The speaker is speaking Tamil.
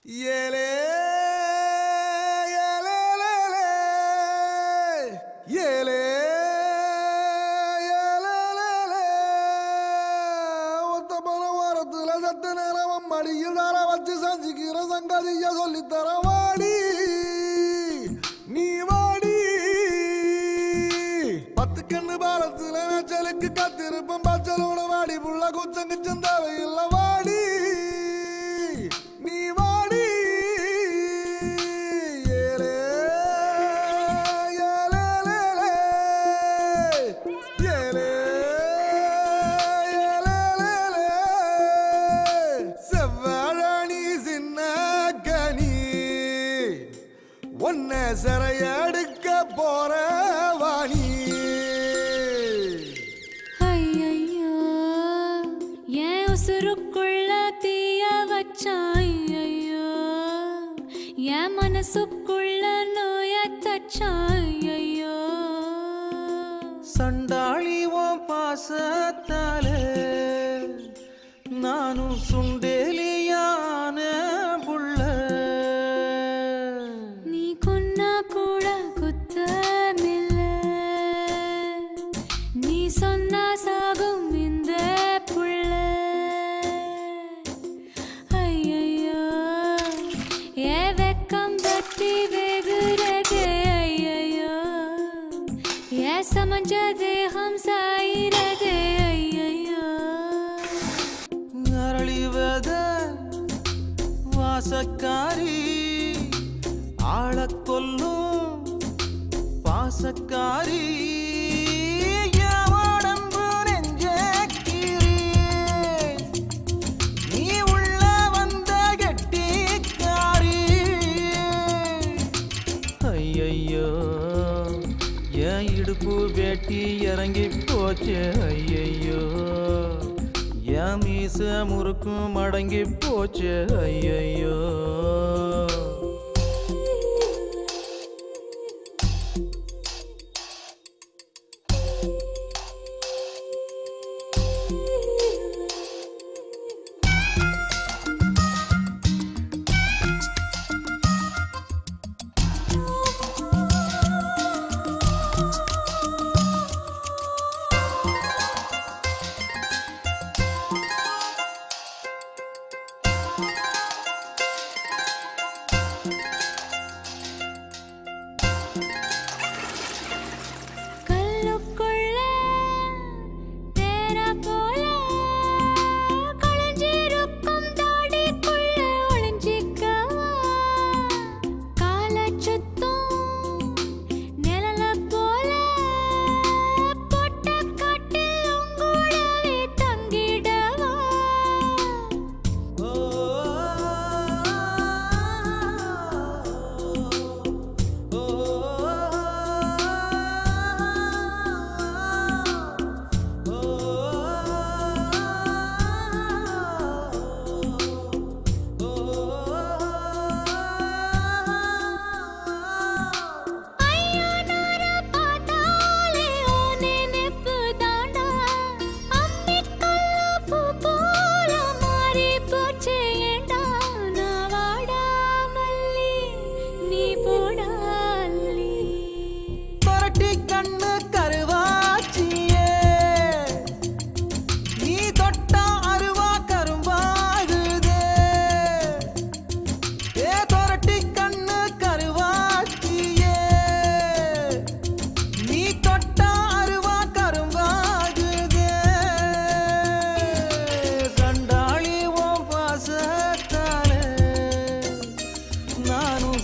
ஏலே ஏலே ஏலே ஏலே ஒத்த பல வாரத்துல சத்து நேரம் மடியில் தார வச்சு செஞ்சுக்கிற சங்கதிய சொல்லித்தர வாடி நீ வாடி பத்து கண்ணு பாலத்துல மேச்சலுக்கு கத்திருப்பம் பச்சலோட வாடி புள்ள குச்சங்கு சந்தாவை இல்ல வாடி நீ வாடி ஏலே ஏலே ஏலே ஏலே செவ்வாழாணி சின்ன கனி ஒன்ன சிறையடுக்க போற வாணி உசுருக்குள்ள தீய வச்சாயோ என் மனசுக்குள்ள நோய தச்சாயோ சண்டாளிவோம் பாசத்தால நானும் சுண்டேலியான புள்ள நீ கொன்னா கூட குத்தமில்ல நீ சொன்னா சாகும் இந்த புள்ள समझदे हम साइरदे अय्यो அரளிவத வாசக்காரி ஆளக்கொல்லும் பாசக்காரி யாவடம்பு நெஞ்சக்கிரி நீ உள்ள வந்த கெட்டிக்காரி ஐயையோ என் இடுப்பு வேட்டி இறங்கி போச்சு ஐயையோ என் மீச முறுக்கும் மடங்கி போச்சு ஐயையோ நானும்